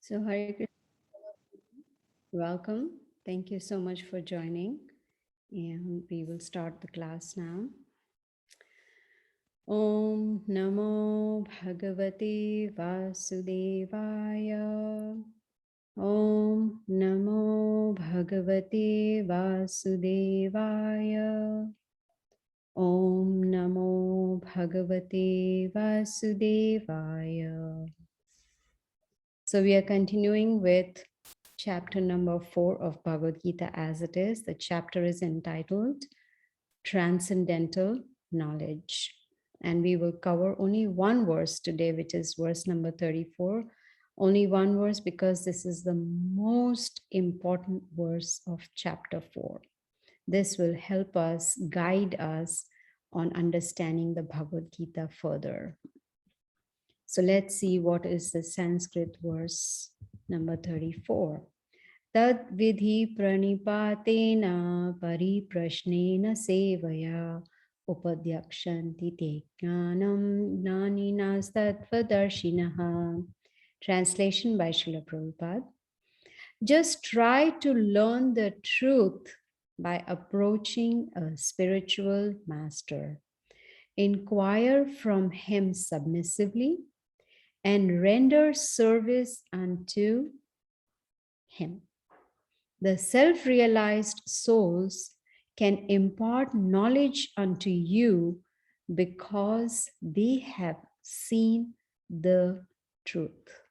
So, Hare Krishna, welcome. Thank you so much for joining. And we will start the class now. Om Namo Bhagavate Vasudevaya. Om Namo Bhagavate Vasudevaya. Om Namo Bhagavate Vasudevaya. So we are continuing with chapter number 4 of Bhagavad Gita as it is. The chapter is entitled Transcendental Knowledge. And we will cover only one verse today, which is verse number 34. Only one verse because this is the most important verse of chapter 4. This will help us, guide us on understanding the Bhagavad Gita further. So let's see what is the Sanskrit verse number 34. Tad vidhi pranipatena pariprashnena sevaya upadyakshanti te jnanam jnaninas tattvadarshinaha. Translation by Srila Prabhupada. Just try to learn the truth by approaching a spiritual master. Inquire from him submissively and render service unto him. The self-realized souls can impart knowledge unto you because they have seen the truth.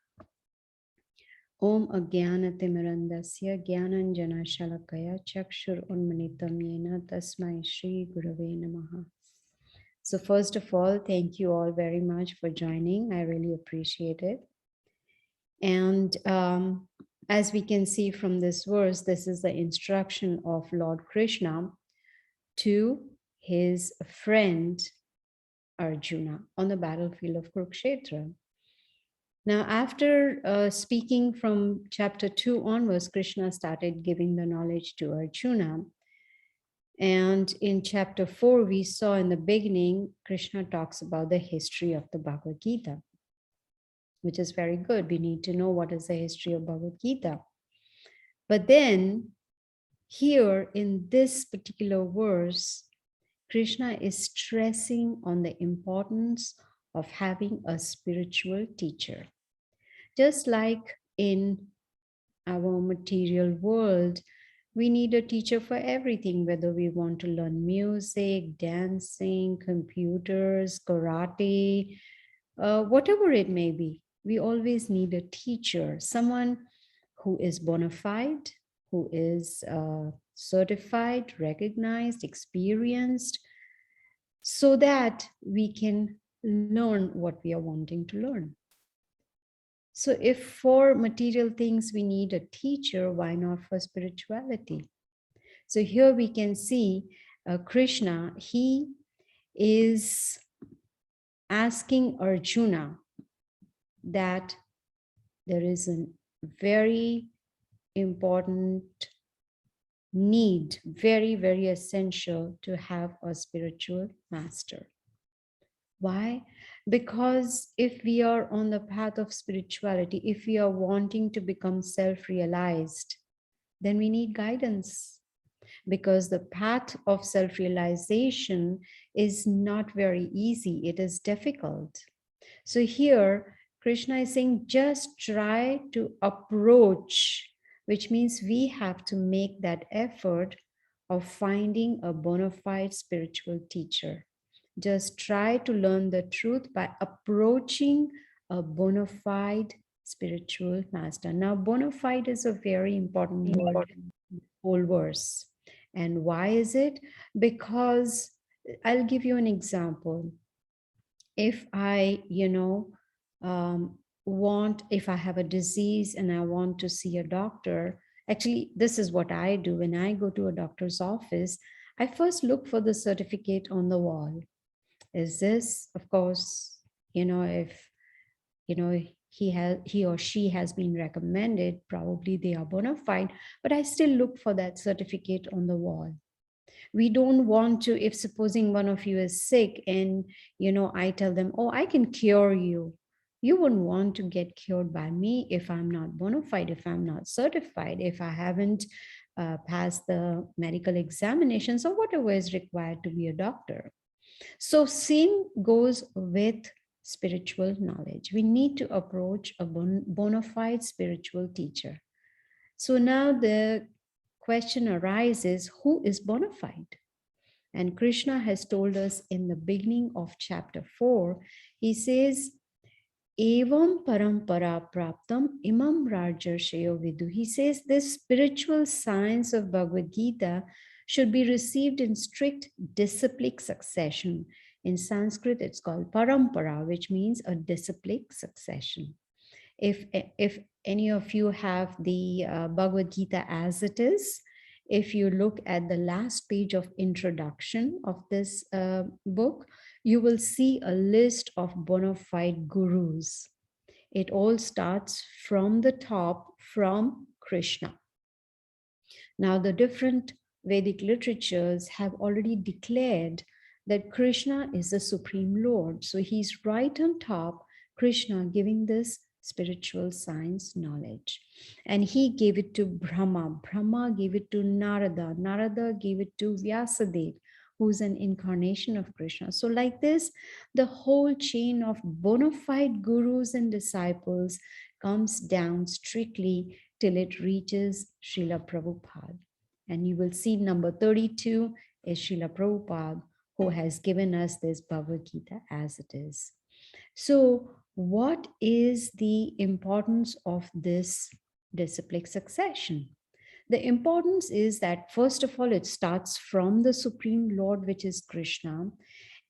Om Ajnanatimirandasya Jnananjana Shalakaya Chakshur Unmanitam Yena Tasmai Shri Gurave Namaha. So first of all, thank you all very much for joining. I really appreciate it. And as we can see from this verse, this is the instruction of Lord Krishna to his friend Arjuna on the battlefield of Kurukshetra. Now, after speaking from chapter 2 onwards, Krishna started giving the knowledge to Arjuna. And in chapter 4, we saw in the beginning, Krishna talks about the history of the Bhagavad Gita, which is very good. We need to know what is the history of Bhagavad Gita. But then here in this particular verse, Krishna is stressing on the importance of having a spiritual teacher. Just like in our material world, we need a teacher for everything, whether we want to learn music, dancing, computers, karate, whatever it may be. We always need a teacher, someone who is bona fide, who is certified, recognized, experienced, so that we can learn what we are wanting to learn. So if for material things we need a teacher, why not for spirituality? So here we can see Krishna, he is asking Arjuna that there is a very important need, very, very essential to have a spiritual master. Why? Because if we are on the path of spirituality, if we are wanting to become self-realized, then we need guidance. Because the path of self-realization is not very easy. It is difficult. So here, Krishna is saying, just try to approach, which means we have to make that effort of finding a bona fide spiritual teacher. Just try to learn the truth by approaching a bona fide spiritual master. Now, bona fide is a very important word in the whole verse. And why is it? Because I'll give you an example. If I, if I have a disease and I want to see a doctor, actually, this is what I do. When I go to a doctor's office, I first look for the certificate on the wall. Is this, of course, if, he or she has been recommended, probably they are bona fide, but I still look for that certificate on the wall. We don't want to, if supposing one of you is sick and, I tell them, oh, I can cure you. You wouldn't want to get cured by me if I'm not bona fide, if I'm not certified, if I haven't passed the medical examinations or whatever is required to be a doctor. So same goes with spiritual knowledge. We need to approach a bona fide spiritual teacher. So now the question arises, who is bona fide? And Krishna has told us in the beginning of chapter 4, he says, Evam parampara praptam imam rajarshayo vidu. He says this spiritual science of Bhagavad Gita should be received in strict disciplic succession. In Sanskrit, it's called parampara, which means a disciplic succession. If any of you have the Bhagavad Gita as it is, if you look at the last page of introduction of this book, you will see a list of bona fide gurus. It all starts from the top, from Krishna. Now, the different Vedic literatures have already declared that Krishna is the Supreme Lord. So he's right on top, Krishna giving this spiritual science knowledge. And he gave it to Brahma. Brahma gave it to Narada. Narada gave it to Vyasadeva, who's an incarnation of Krishna. So like this, the whole chain of bona fide gurus and disciples comes down strictly till it reaches Srila Prabhupada. And you will see number 32 is Srila Prabhupada, who has given us this Bhagavad Gita as it is. So what is the importance of this disciplic succession? The importance is that, first of all, it starts from the Supreme Lord, which is Krishna.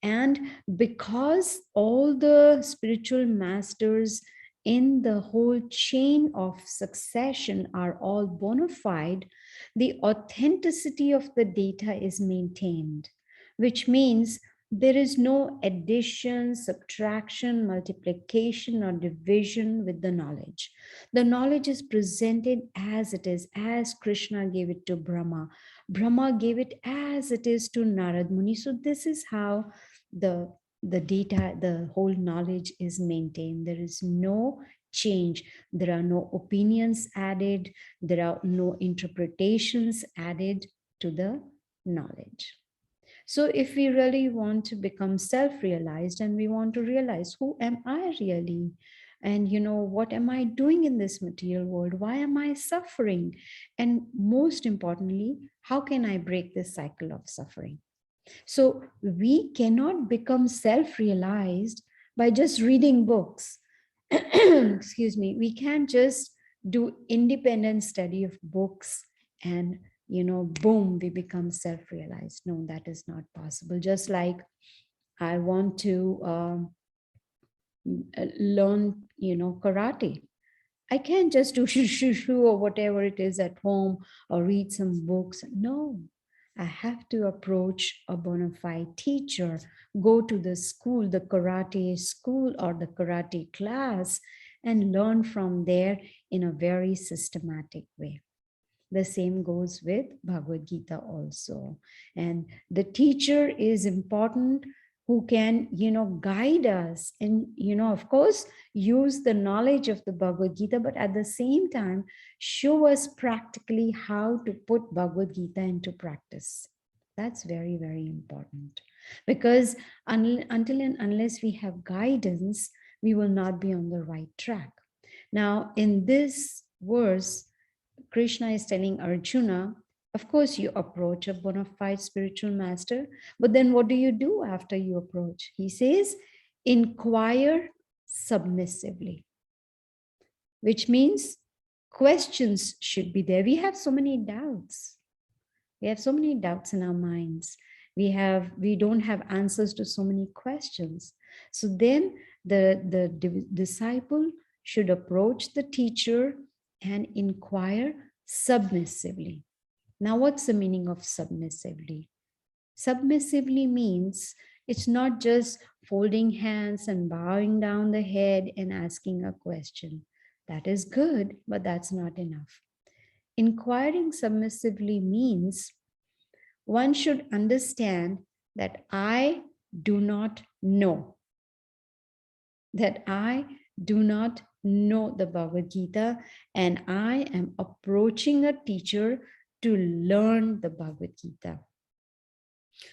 And because all the spiritual masters in the whole chain of succession are all bona fide, the authenticity of the data is maintained, which means there is no addition, subtraction, multiplication, or division with the knowledge. The knowledge is presented as it is, as Krishna gave it to Brahma. Brahma gave it as it is to Narad Muni. So this is how the data, the whole knowledge is maintained. There is no change. There are no opinions added. There are no interpretations added to the knowledge. So if we really want to become self-realized and we want to realize, who am I really? And what am I doing in this material world? Why am I suffering? And most importantly, how can I break this cycle of suffering? So we cannot become self-realized by just reading books. Excuse me. We can't just do independent study of books and boom, we become self-realized. No, that is not possible. Just like I want to learn, karate. I can't just do shoo or whatever it is at home or read some books. No, I have to approach a bona fide teacher, go to the school, the karate school or the karate class, and learn from there in a very systematic way. The same goes with Bhagavad Gita also. And the teacher is important, who can, guide us and, of course, use the knowledge of the Bhagavad Gita, but at the same time, show us practically how to put Bhagavad Gita into practice. That's very, very important. Because until and unless we have guidance, we will not be on the right track. Now, in this verse, Krishna is telling Arjuna, of course, you approach a bona fide spiritual master, but then what do you do after you approach? He says, inquire submissively, which means questions should be there. We have so many doubts. We have so many doubts in our minds. We don't have answers to so many questions. So then the disciple should approach the teacher and inquire submissively. Now, what's the meaning of submissively? Submissively means it's not just folding hands and bowing down the head and asking a question. That is good, but that's not enough. Inquiring submissively means one should understand that I do not know, that I do not know the Bhagavad Gita, and I am approaching a teacher to learn the Bhagavad Gita.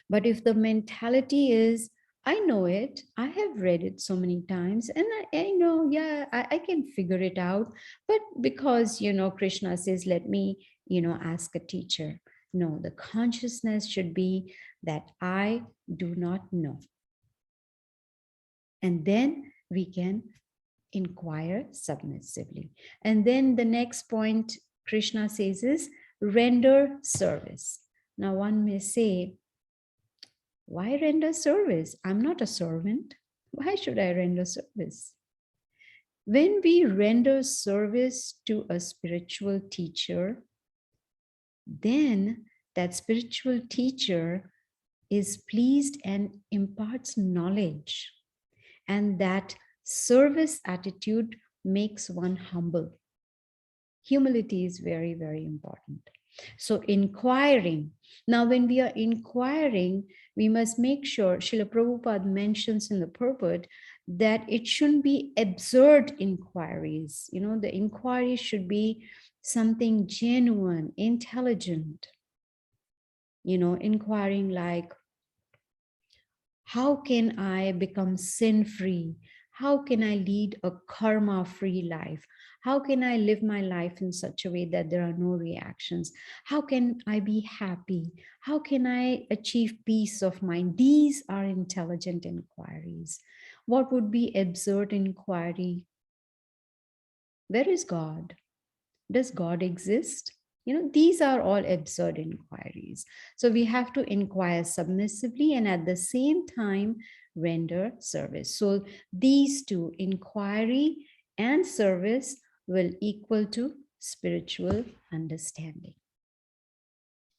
But if the mentality is, I know it, I have read it so many times, and I know, yeah, I can figure it out. But because, Krishna says, let me, ask a teacher. No, the consciousness should be that I do not know. And then we can inquire submissively. And then the next point Krishna says is render service. Now one may say, why render service? I'm not a servant. Why should I render service? When we render service to a spiritual teacher, then that spiritual teacher is pleased and imparts knowledge. And that service attitude makes one humble. Humility is very, very important. So inquiring. Now, when we are inquiring, we must make sure, Srila Prabhupada mentions in the purport, that it shouldn't be absurd inquiries. The inquiry should be something genuine, intelligent. Inquiring like, how can I become sin-free? How can I lead a karma-free life? How can I live my life in such a way that there are no reactions? How can I be happy? How can I achieve peace of mind? These are intelligent inquiries. What would be absurd inquiry? Where is God? Does God exist? These are all absurd inquiries. So we have to inquire submissively and at the same time render service. So these two, inquiry and service, will equal to spiritual understanding.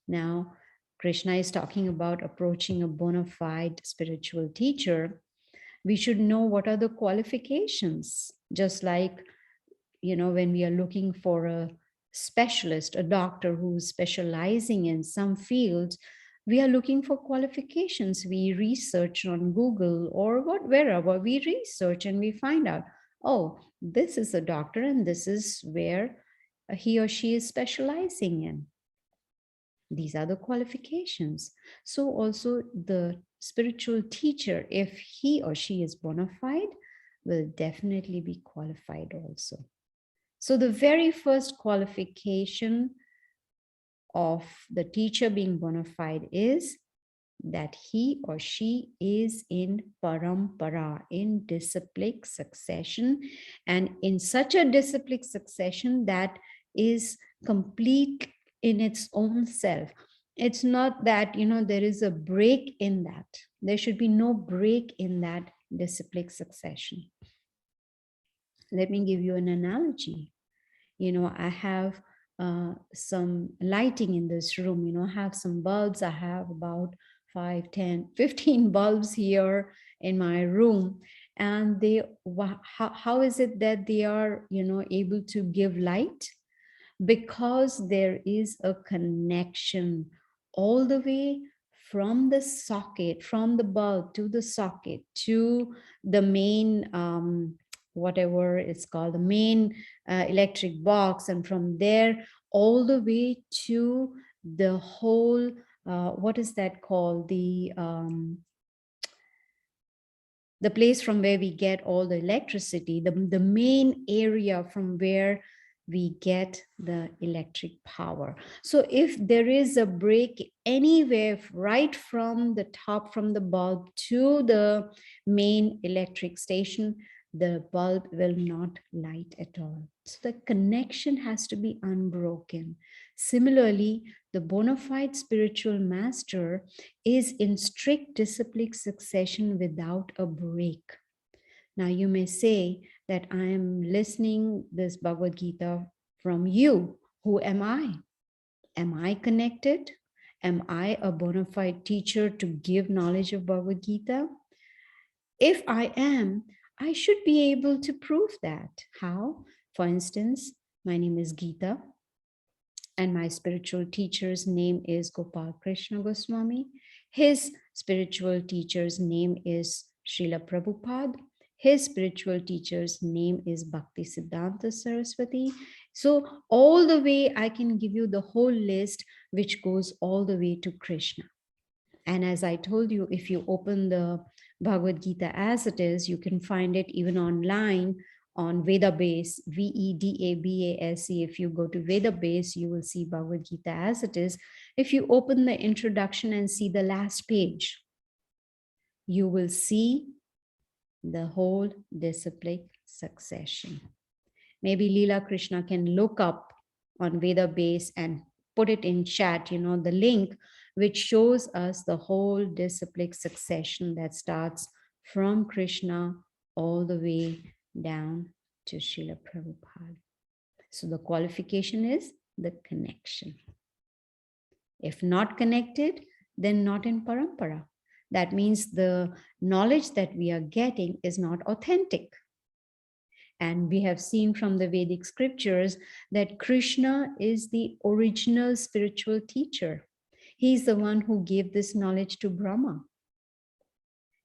Now, Krishna is talking about approaching a bona fide spiritual teacher. We should know what are the qualifications, just like, when we are looking for a specialist, a doctor who's specializing in some field, we are looking for qualifications. We research on Google or wherever we research and we find out, oh, this is a doctor and this is where he or she is specializing in. These are the qualifications. So also the spiritual teacher, if he or she is bona fide, will definitely be qualified also. So the very first qualification of the teacher being bona fide is that he or she is in parampara, in disciplic succession, and in such a disciplic succession that is complete in its own self. It's not that, there is a break in that. There should be no break in that disciplic succession. Let me give you an analogy. I have some lighting in this room, I have some bulbs. I have about 5, 10, 15 bulbs here in my room. And how is it that they are, able to give light? Because there is a connection all the way from the socket, from the bulb to the socket to the main, whatever it's called, the main electric box, and from there all the way to the whole, what is that called? The place from where we get all the electricity, the main area from where we get the electric power. So if there is a break anywhere right from the top, from the bulb to the main electric station, the bulb will not light at all. So the connection has to be unbroken. Similarly, the bona fide spiritual master is in strict disciplic succession without a break. Now you may say that I am listening this Bhagavad Gita from you. Who am I? Am I connected? Am I a bona fide teacher to give knowledge of Bhagavad Gita? If I am, I should be able to prove that. How? For instance, my name is Gita, and my spiritual teacher's name is Gopal Krishna Goswami. His spiritual teacher's name is Srila Prabhupada. His spiritual teacher's name is Bhakti Siddhanta Saraswati. So all the way, I can give you the whole list, which goes all the way to Krishna. And as I told you, if you open the Bhagavad Gita as it is, you can find it even online on Vedabase, Vedabase. If you go to Vedabase, you will see Bhagavad Gita as it is. If you open the introduction and see the last page, you will see the whole disciplic succession. Maybe Leela Krishna can look up on Vedabase and put it in chat, the link, which shows us the whole disciplic succession that starts from Krishna all the way down to Srila Prabhupada. So the qualification is the connection. If not connected, then not in parampara. That means the knowledge that we are getting is not authentic. And we have seen from the Vedic scriptures that Krishna is the original spiritual teacher. He's the one who gave this knowledge to Brahma.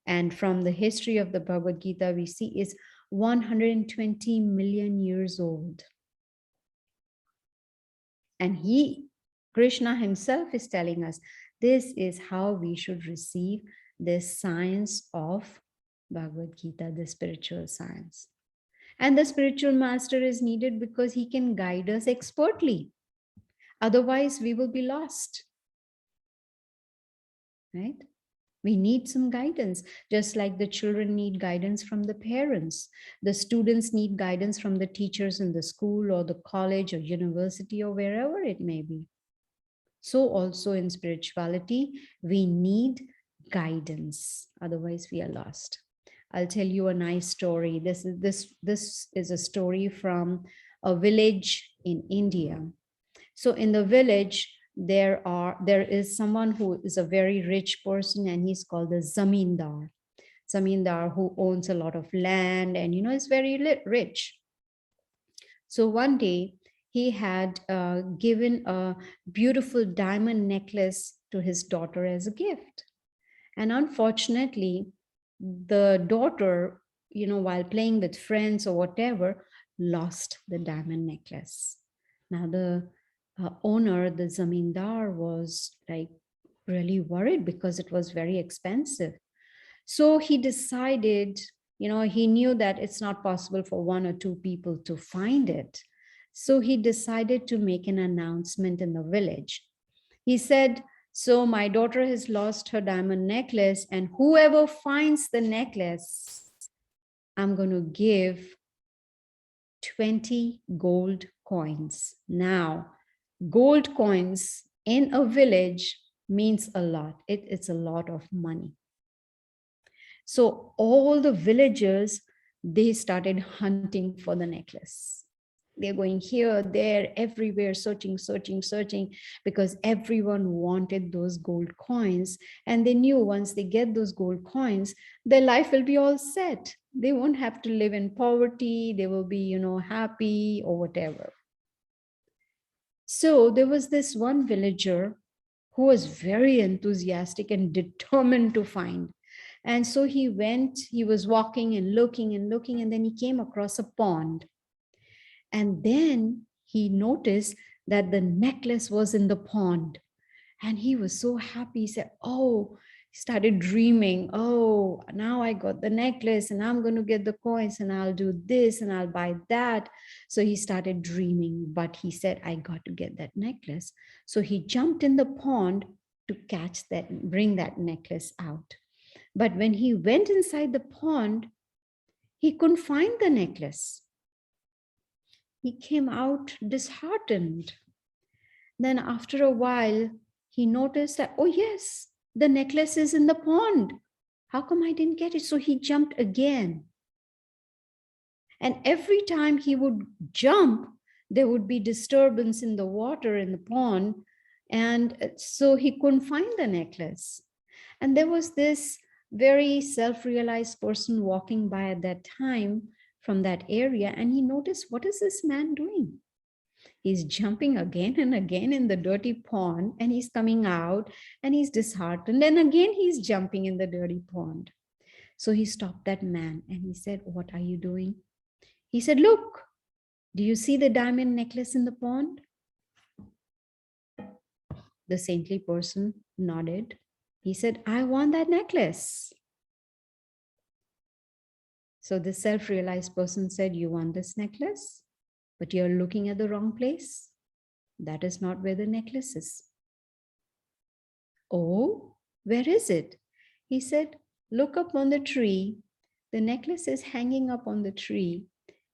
And from the history of the Bhagavad Gita, we see it's 120 million years old. And Krishna himself is telling us, this is how we should receive this science of Bhagavad Gita, the spiritual science. And the spiritual master is needed because he can guide us expertly. Otherwise, we will be lost. Right? We need some guidance, just like the children need guidance from the parents. The students need guidance from the teachers in the school or the college or university or wherever it may be. So also in spirituality, we need guidance. Otherwise, we are lost. I'll tell you a nice story. This is a story from a village in India. So in the village, there is someone who is a very rich person, and he's called the zamindar. Zamindar, who owns a lot of land and is very rich. So one day he had given a beautiful diamond necklace to his daughter as a gift. And unfortunately, the daughter, while playing with friends or whatever, lost the diamond necklace. Now the owner, the zamindar, was like really worried because it was very expensive. So he decided, he knew that it's not possible for one or two people to find it. So he decided to make an announcement in the village. He said, so my daughter has lost her diamond necklace, and whoever finds the necklace, I'm going to give 20 gold coins. Now, gold coins in a village means a lot. It's a lot of money. So all the villagers, they started hunting for the necklace. They're going here, there, everywhere, searching, because everyone wanted those gold coins. And they knew once they get those gold coins, their life will be all set. They won't have to live in poverty. They will be, happy or whatever. So there was this one villager who was very enthusiastic and determined to find. And so he was walking and looking, and then he came across a pond. And then he noticed that the necklace was in the pond. And he was so happy. He said, he started dreaming. Oh, now I got the necklace and I'm going to get the coins and I'll do this and I'll buy that. So he started dreaming, but he said, I got to get that necklace. So he jumped in the pond to bring that necklace out. But when he went inside the pond, he couldn't find the necklace. He came out disheartened. Then after a while, he noticed that, oh yes, the necklace is in the pond. How come I didn't get it? So he jumped again. And every time he would jump, there would be disturbance in the water in the pond. And so he couldn't find the necklace. And there was this very self-realized person walking by at that time from that area, and he noticed, what is this man doing? He's jumping again and again in the dirty pond, and he's coming out and he's disheartened, and again he's jumping in the dirty pond. So he stopped that man and he said, "What are you doing?" He said, "Look, do you see the diamond necklace in the pond?" The saintly person nodded. He said, "I want that necklace." So the self-realized person said, "You want this necklace, but you're looking at the wrong place. That is not where the necklace is." "Oh, where is it?" He said, "Look up on the tree. The necklace is hanging up on the tree.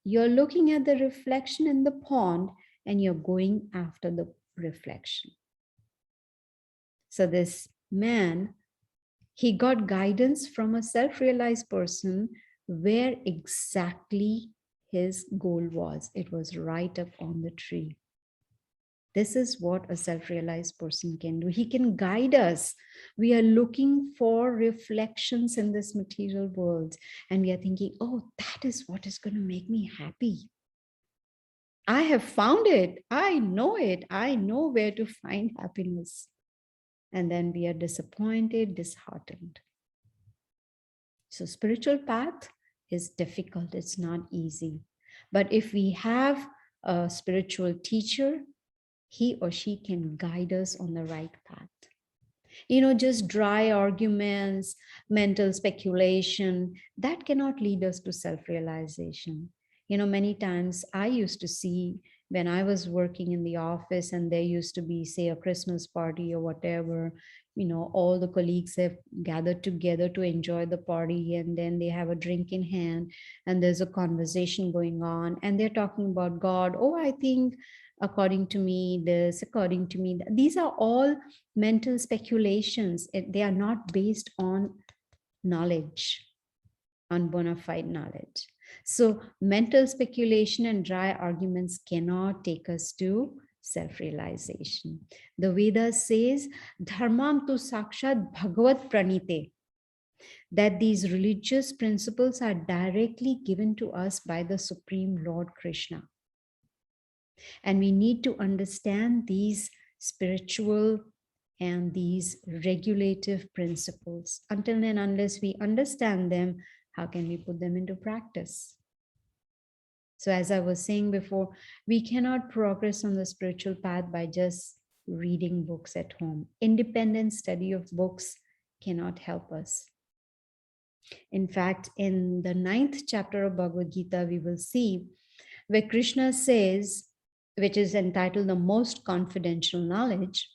You're looking at the reflection in the pond and you're going after the reflection." So this man, he got guidance from a self-realized person where exactly his goal was. It was right up on the tree. This is what a self-realized person can do. He can guide us. We are looking for reflections in this material world, and we are thinking, "Oh, that is what is going to make me happy. I have found it. I know it. I know where to find happiness." And then we are disappointed, disheartened. So spiritual path is difficult. It's not easy. But if we have a spiritual teacher, he or she can guide us on the right path. Just dry arguments, mental speculation, that cannot lead us to self-realization. Many times I used to see when I was working in the office and there used to be, say, a Christmas party or whatever, all the colleagues have gathered together to enjoy the party, and then they have a drink in hand and there's a conversation going on and they're talking about God. "Oh, I think according to me this, according to me that." These are all mental speculations. They are not based on knowledge, on bona fide knowledge. So mental speculation and dry arguments cannot take us to self-realization. The Vedas says, "Dharmam tu sakshat bhagavat pranite," that these religious principles are directly given to us by the Supreme Lord Krishna. And we need to understand these spiritual and these regulative principles. Until and unless we understand them, how can we put them into practice? So as I was saying before, we cannot progress on the spiritual path by just reading books at home. Independent study of books cannot help us. In fact, in the 9th chapter of Bhagavad Gita, we will see where Krishna says, which is entitled The Most Confidential Knowledge,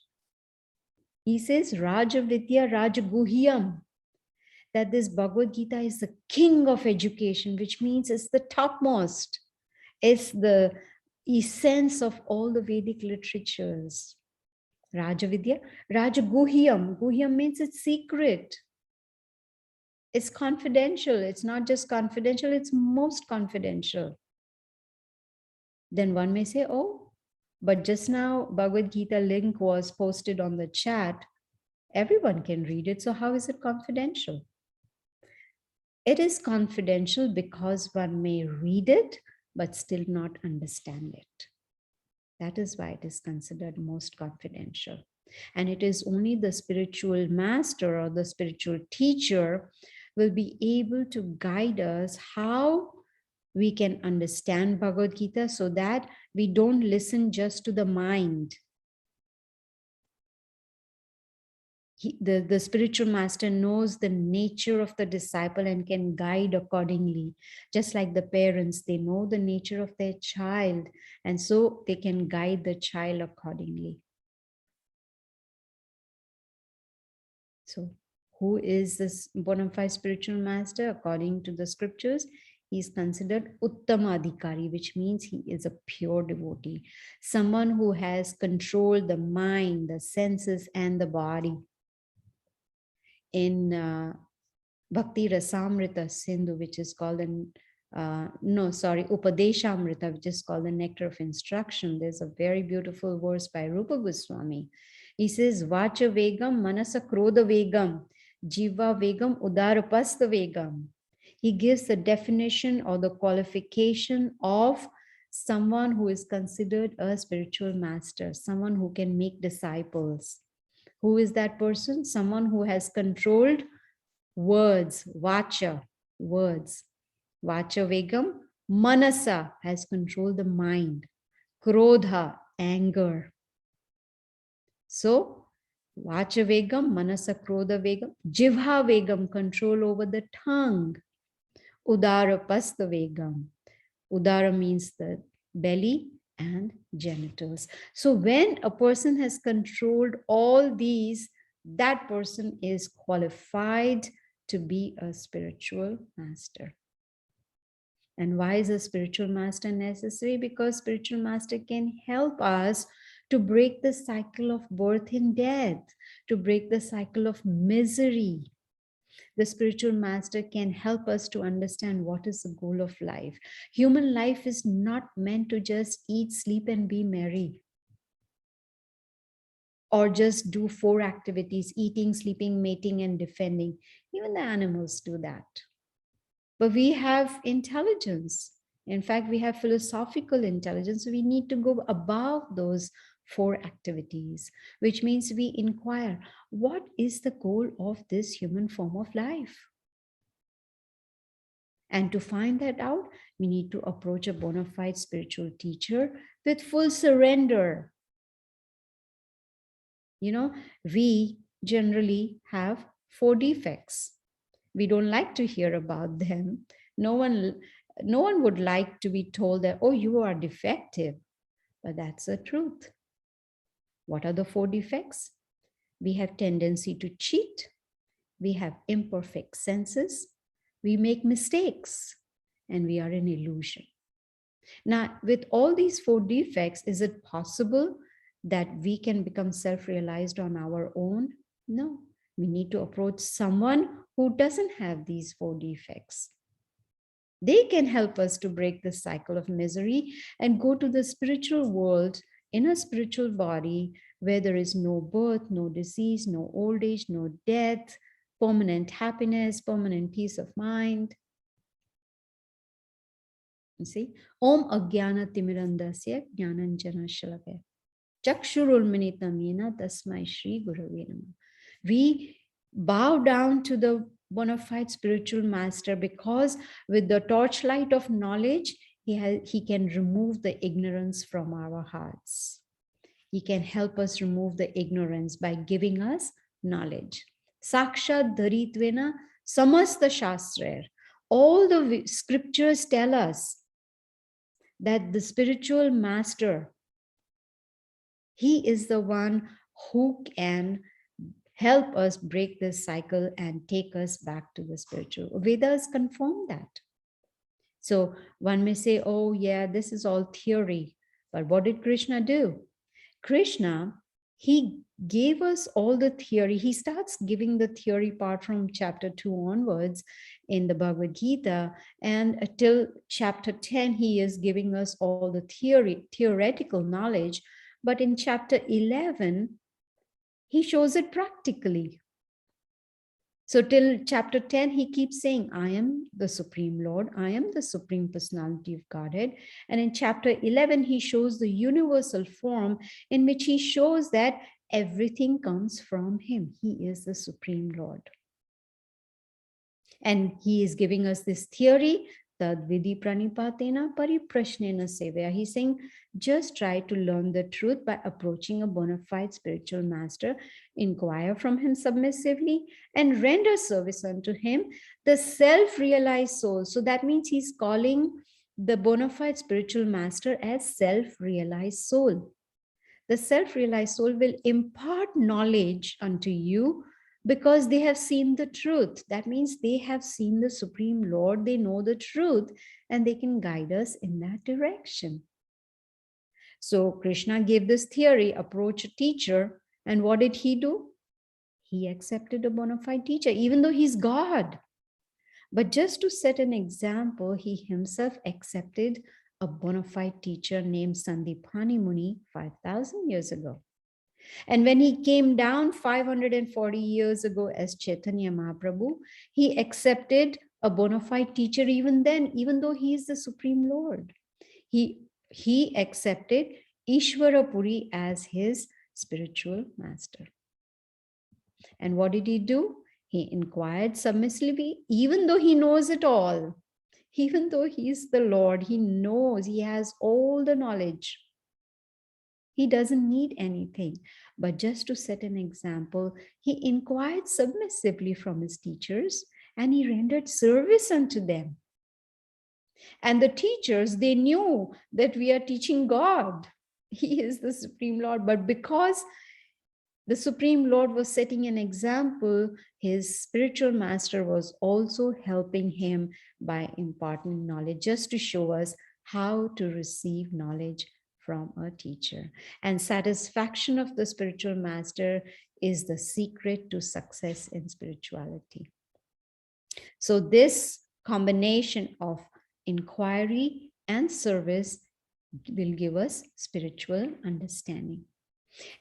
he says, "Rajavidya Rajaguhyam," that this Bhagavad Gita is the king of education, which means it's the topmost. It's the essence of all the Vedic literatures. Rajavidya, Rajaguhyam. Guhyam means it's secret. It's confidential. It's not just confidential, it's most confidential. Then one may say, "Oh, but just now Bhagavad Gita link was posted on the chat. Everyone can read it. So how is it confidential?" It is confidential because one may read it, but still not understand it. That is why it is considered most confidential. And it is only the spiritual master or the spiritual teacher will be able to guide us how we can understand Bhagavad Gita, so that we don't listen just to the mind. The spiritual master knows the nature of the disciple and can guide accordingly. Just like the parents, they know the nature of their child, and so they can guide the child accordingly. So who is this bona fide spiritual master? According to the scriptures, he is considered Uttama Adhikari, which means he is a pure devotee, someone who has controlled the mind, the senses, and the body. In Bhakti Rasamrita Sindhu, which is called Upadeshamrita, which is called the Nectar of Instruction, there's a very beautiful verse by Rupa Goswami. He says, "Vacha Vegam, Manasa Krodha Vegam, Jiva Vegam, Udarapastha Vegam." He gives the definition or the qualification of someone who is considered a spiritual master, someone who can make disciples. Who is that person? Someone who has controlled words, vacha, words. Vacha vegam, manasa has controlled the mind. Krodha, anger. So, vacha vegam, manasa krodha vegam, jivha vegam, control over the tongue. Udara pastha vegam. Udara means the belly and genitals. So when a person has controlled all these, that person is qualified to be a spiritual master. And why is a spiritual master necessary? Because spiritual master can help us to break the cycle of birth and death, to break the cycle of misery. The spiritual master can help us to understand what is the goal of life. Human life is not meant to just eat, sleep, and be merry, or just do 4 activities: eating, sleeping, mating, and defending. Even the animals do that. But we have intelligence. In fact, we have philosophical intelligence. We need to go above those 4 activities, which means we inquire, what is the goal of this human form of life? And to find that out, we need to approach a bona fide spiritual teacher with full surrender. You know, we generally have 4 defects. We don't like to hear about them. No one would like to be told that, oh, you are defective. But that's the truth. What are the 4 defects? We have tendency to cheat. We have imperfect senses. We make mistakes. And we are in illusion. Now, with all these 4 defects, is it possible that we can become self-realized on our own? No. We need to approach someone who doesn't have these 4 defects. They can help us to break the cycle of misery and go to the spiritual world in a spiritual body where there is no birth, no disease, no old age, no death, permanent happiness, permanent peace of mind. You see, Om Ajnana Timirandasya Jnananjana Shalakaya. Chakshurulminitamena Tasmai Shri Gurave Namah. We bow down to the bona fide spiritual master because with the torchlight of knowledge, he can remove the ignorance from our hearts. He can help us remove the ignorance by giving us knowledge. Sakshat Dharitvena Samasta Shastrer. All the scriptures tell us that the spiritual master, he is the one who can help us break this cycle and take us back to the spiritual. Vedas confirm that. So one may say, oh yeah, this is all theory. But what did Krishna do? Krishna, he gave us all the theory. He starts giving the theory part from chapter 2 onwards in the Bhagavad Gita. And till chapter 10, he is giving us all the theoretical knowledge. But in chapter 11, he shows it practically. So till chapter 10, he keeps saying, I am the Supreme Lord. I am the Supreme Personality of Godhead. And in chapter 11, he shows the universal form in which he shows that everything comes from him. He is the Supreme Lord. And he is giving us this theory, Tad Vidhi Pranipatena Pariprashnena Sevaya. He's saying, just try to learn the truth by approaching a bona fide spiritual master, inquire from him submissively, and render service unto him, the self-realized soul. So that means he's calling the bona fide spiritual master as self-realized soul. The self-realized soul will impart knowledge unto you because they have seen the truth. That means they have seen the Supreme Lord, they know the truth, and they can guide us in that direction. So Krishna gave this theory, approach a teacher, and what did he do? He accepted a bona fide teacher, even though he's God. But just to set an example, he himself accepted a bona fide teacher named Sandipani Muni 5,000 years ago. And when he came down 540 years ago as Chaitanya Mahaprabhu, he accepted a bona fide teacher even then, even though he is the Supreme Lord. He accepted Ishvara Puri as his spiritual master. And what did he do? He inquired submissively, even though he knows it all. Even though he's the Lord, he knows, he has all the knowledge. He doesn't need anything. But just to set an example, he inquired submissively from his teachers and he rendered service unto them. And the teachers, they knew that we are teaching God. He is the Supreme Lord. But because the Supreme Lord was setting an example, his spiritual master was also helping him by imparting knowledge, just to show us how to receive knowledge from a teacher. And satisfaction of the spiritual master is the secret to success in spirituality. So this combination of inquiry and service will give us spiritual understanding.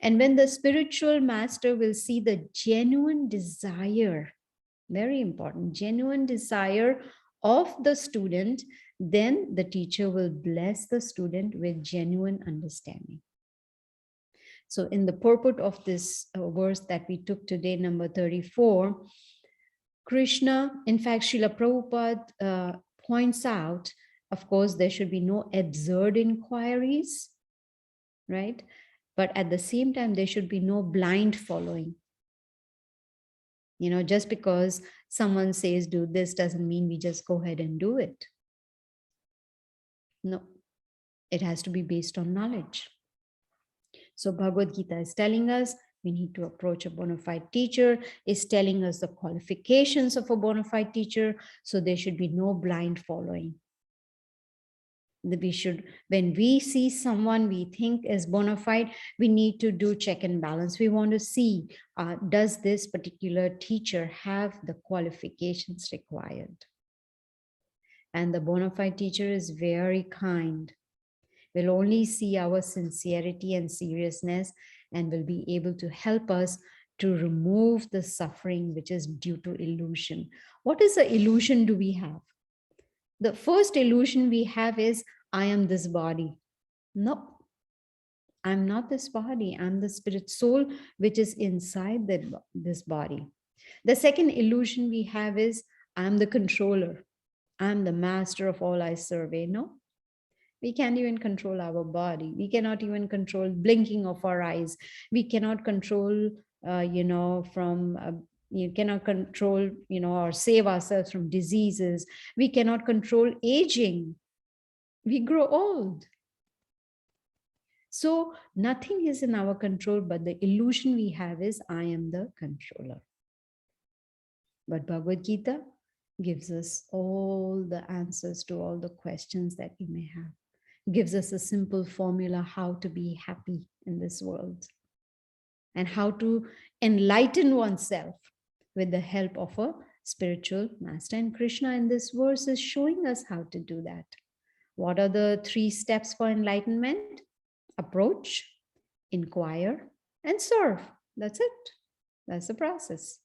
And when the spiritual master will see the genuine desire, very important, genuine desire of the student, then the teacher will bless the student with genuine understanding. So in the purport of this verse that we took today, number 34, Krishna, in fact, Srila Prabhupada points out, of course, there should be no absurd inquiries, right? But at the same time, there should be no blind following. You know, just because someone says do this doesn't mean we just go ahead and do it. No, it has to be based on knowledge. So Bhagavad Gita is telling us we need to approach a bona fide teacher, is telling us the qualifications of a bona fide teacher. So there should be no blind following. We should, when we see someone we think is bona fide, we need to do check and balance. We want to see, does this particular teacher have the qualifications required? And the bona fide teacher is very kind, will only see our sincerity and seriousness and will be able to help us to remove the suffering which is due to illusion. What is the illusion do we have? The first illusion we have is, I am this body. No, I'm not this body. I'm the spirit soul, which is inside this body. The second illusion we have is, I'm the controller. I'm the master of all I survey. No, we can't even control our body. We cannot even control blinking of our eyes. We cannot control, you cannot control, or save ourselves from diseases. We cannot control aging. We grow old. So nothing is in our control, but the illusion we have is, I am the controller. But Bhagavad Gita gives us all the answers to all the questions that we may have. Gives us a simple formula how to be happy in this world and how to enlighten oneself with the help of a spiritual master. And Krishna in this verse is showing us how to do that. What are the 3 steps for enlightenment? Approach, inquire, and serve. That's it. That's the process.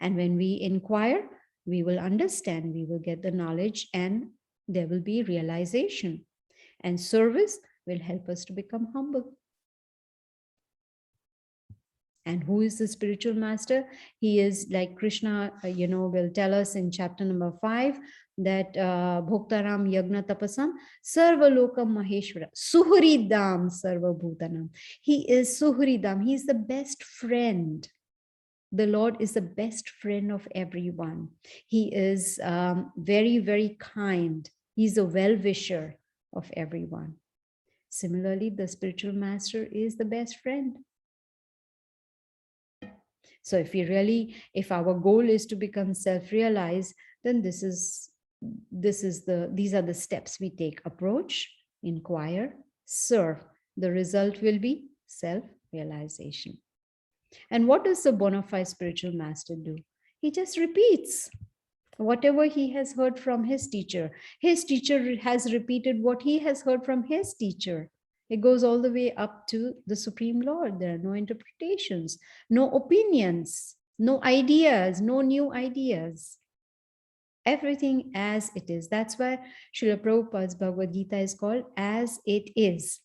And when we inquire, we will understand, we will get the knowledge, and there will be realization. And service will help us to become humble. And who is the spiritual master? He is like Krishna, will tell us in chapter number 5 that Bhoktaram Yagna Tapasam Sarvalokam Maheshwara Suhridam Sarvabhutanam. He is Suhridam. He is the best friend. The Lord is the best friend of everyone. He is very, very kind. He's a well-wisher of everyone. Similarly, the spiritual master is the best friend. So if our goal is to become self-realized, then these are the steps we take. Approach, inquire, serve. The result will be self-realization. And what does the bona fide spiritual master do? He just repeats whatever he has heard from his teacher. His teacher has repeated what he has heard from his teacher. It goes all the way up to the Supreme Lord. There are no interpretations, no opinions, no ideas, no new ideas. Everything as it is. That's why Srila Prabhupada's Bhagavad Gita is called As It Is.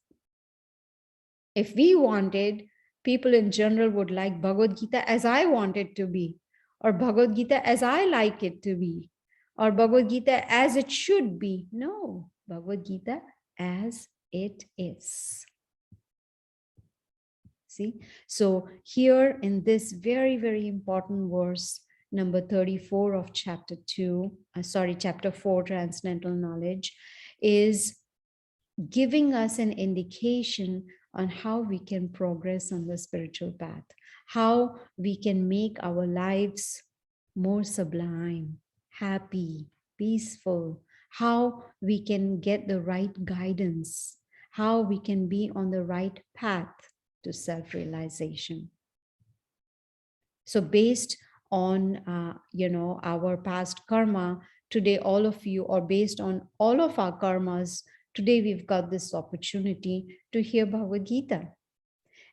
If we wanted People in general would like Bhagavad Gita as I want it to be, or Bhagavad Gita as I like it to be, or Bhagavad Gita as it should be. No, Bhagavad Gita as it is. See? So here in this very, very important verse, number 34 of chapter 4, Transcendental Knowledge, is giving us an indication on how we can progress on the spiritual path, how we can make our lives more sublime, happy, peaceful, how we can get the right guidance, how we can be on the right path to self-realization. So based on our past karma, today all of you, or based on all of our karmas, today we've got this opportunity to hear Bhagavad Gita.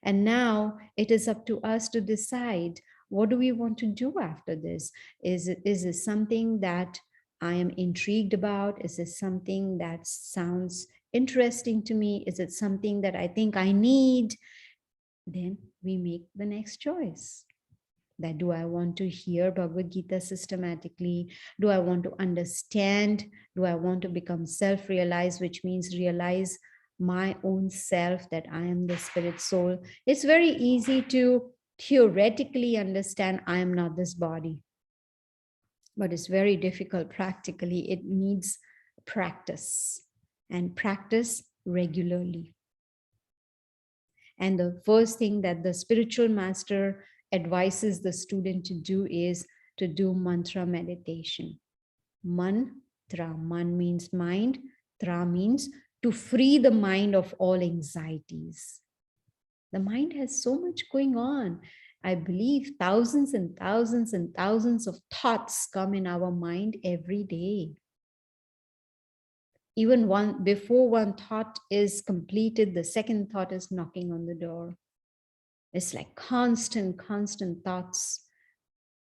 And now it is up to us to decide, what do we want to do after this? Is it something that I am intrigued about? Is it something that sounds interesting to me? Is it something that I think I need? Then we make the next choice. That do I want to hear Bhagavad Gita systematically? Do I want to understand? Do I want to become self-realized, which means realize my own self, that I am the spirit soul? It's very easy to theoretically understand I am not this body, but it's very difficult practically. It needs practice, and practice regularly. And the first thing that the spiritual master advises the student to do is to do mantra meditation. Mantra, man means mind, tra means to free the mind of all anxieties. The mind has so much going on. I believe thousands and thousands and thousands of thoughts come in our mind every day. Even before one thought is completed, the second thought is knocking on the door. It's like constant thoughts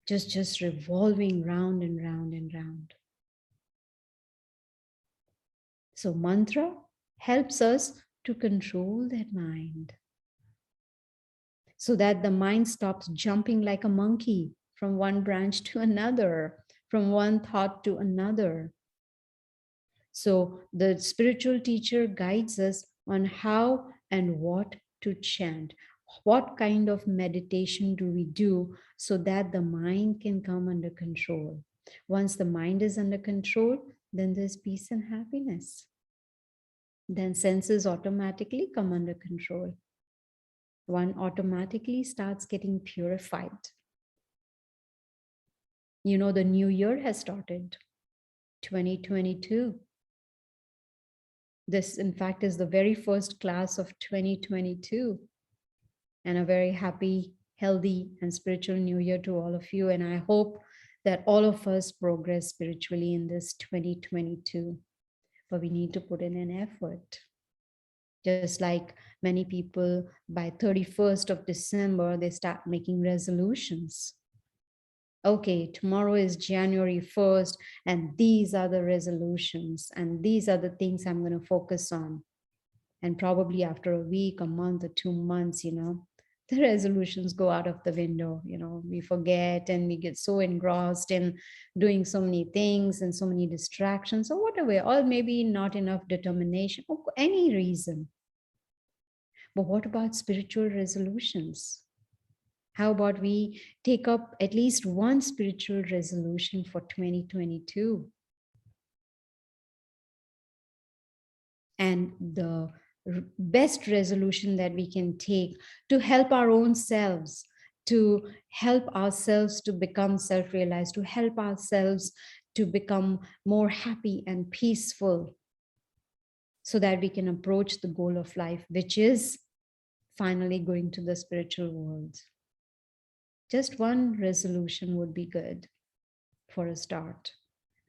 just revolving round and round and round. So mantra helps us to control that mind, so that the mind stops jumping like a monkey from one branch to another, from one thought to another. So the spiritual teacher guides us on how and what to chant. What kind of meditation do we do so that the mind can come under control? Once the mind is under control, then there's peace and happiness. Then senses automatically come under control. One automatically starts getting purified. You know, the new year has started, 2022. This, in fact, is the very first class of 2022. And a very happy, healthy, and spiritual new year to all of you. And I hope that all of us progress spiritually in this 2022. But we need to put in an effort. Just like many people, by 31st of December, they start making resolutions. Okay, tomorrow is January 1st, and these are the resolutions, and these are the things I'm going to focus on. And probably after a week, a month, or 2 months, the resolutions go out of the window. We forget, and we get so engrossed in doing so many things and so many distractions, or whatever, or maybe not enough determination, or any reason. But what about spiritual resolutions? How about we take up at least one spiritual resolution for 2022? And the best resolution that we can take to help our own selves, to help ourselves to become self-realized, to help ourselves to become more happy and peaceful, so that we can approach the goal of life, which is finally going to the spiritual world. Just one resolution would be good for a start,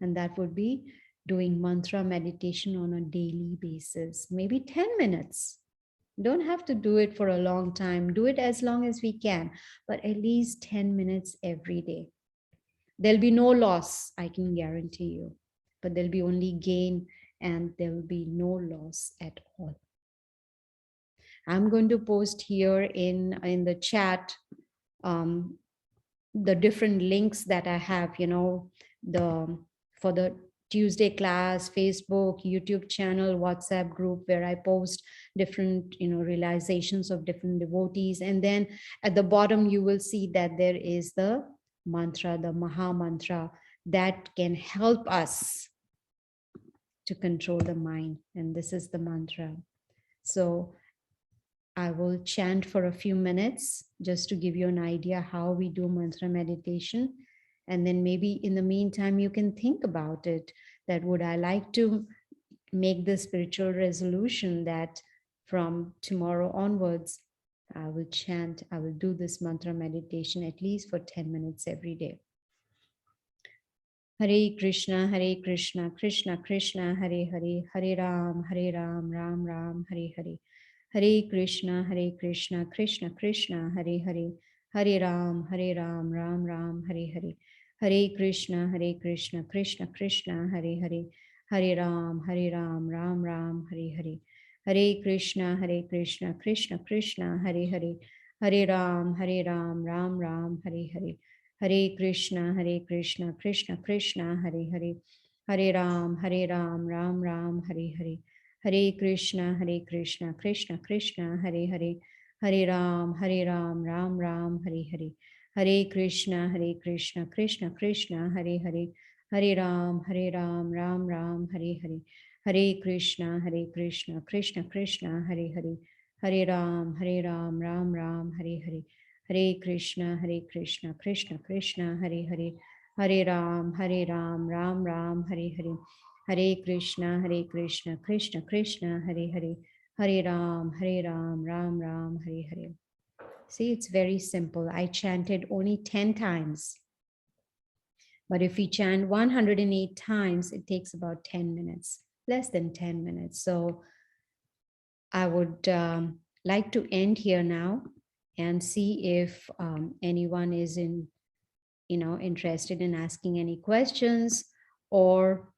and that would be doing mantra meditation on a daily basis, maybe 10 minutes. Don't have to do it for a long time. Do it as long as we can, but at least 10 minutes every day. There'll be no loss, I can guarantee you, but there'll be only gain, and there will be no loss at all. I'm going to post here in the chat the different links that I have, the for the Tuesday class, Facebook, YouTube channel, WhatsApp group, where I post different, realizations of different devotees. And then at the bottom, you will see that there is the mantra, the Maha Mantra, that can help us to control the mind. And this is the mantra. So I will chant for a few minutes just to give you an idea how we do mantra meditation. And then maybe in the meantime, you can think about it, that would I like to make the spiritual resolution that from tomorrow onwards, I will chant, I will do this mantra meditation at least for 10 minutes every day. Hare Krishna, Krishna Krishna, Hare Hare, Hare Ram, Ram Ram, Hare Hare. Hare Krishna, Krishna Krishna, Hare Hare, Hare Ram, Ram Ram, Hare Hare. Hare Krishna, Krishna Krishna, Hare Hare, Hare Ram, Ram Ram, Hare Hare. Hare Krishna, Krishna Krishna, Hare Hare, Hare Ram, Ram Ram, Hare Hare. Hare Krishna, Krishna Krishna, Hare Hare, Hare Ram, Ram Ram, Hare Hare. Hare Krishna, Krishna Krishna, Hare Hare, Hare Ram, Ram Ram, Hare Hare. Hare Krishna, Krishna Krishna, Hare Hare, Hare Ram, Ram Ram, Hare Hare. Hare Krishna, Krishna Krishna, Hare Hare, Hare Ram, Ram Ram, Hare Hare. Hare Krishna, Krishna Krishna, Hare Hare, Hare Ram, Ram Ram, Hare Hare. Hare Krishna, Krishna Krishna, Hare Hare, Hare Ram, Ram Ram, Hare Hare. See, it's very simple. I chanted only 10 times. But if we chant 108 times, it takes about 10 minutes, less than 10 minutes. So I would like to end here now and see if anyone is interested in asking any questions, or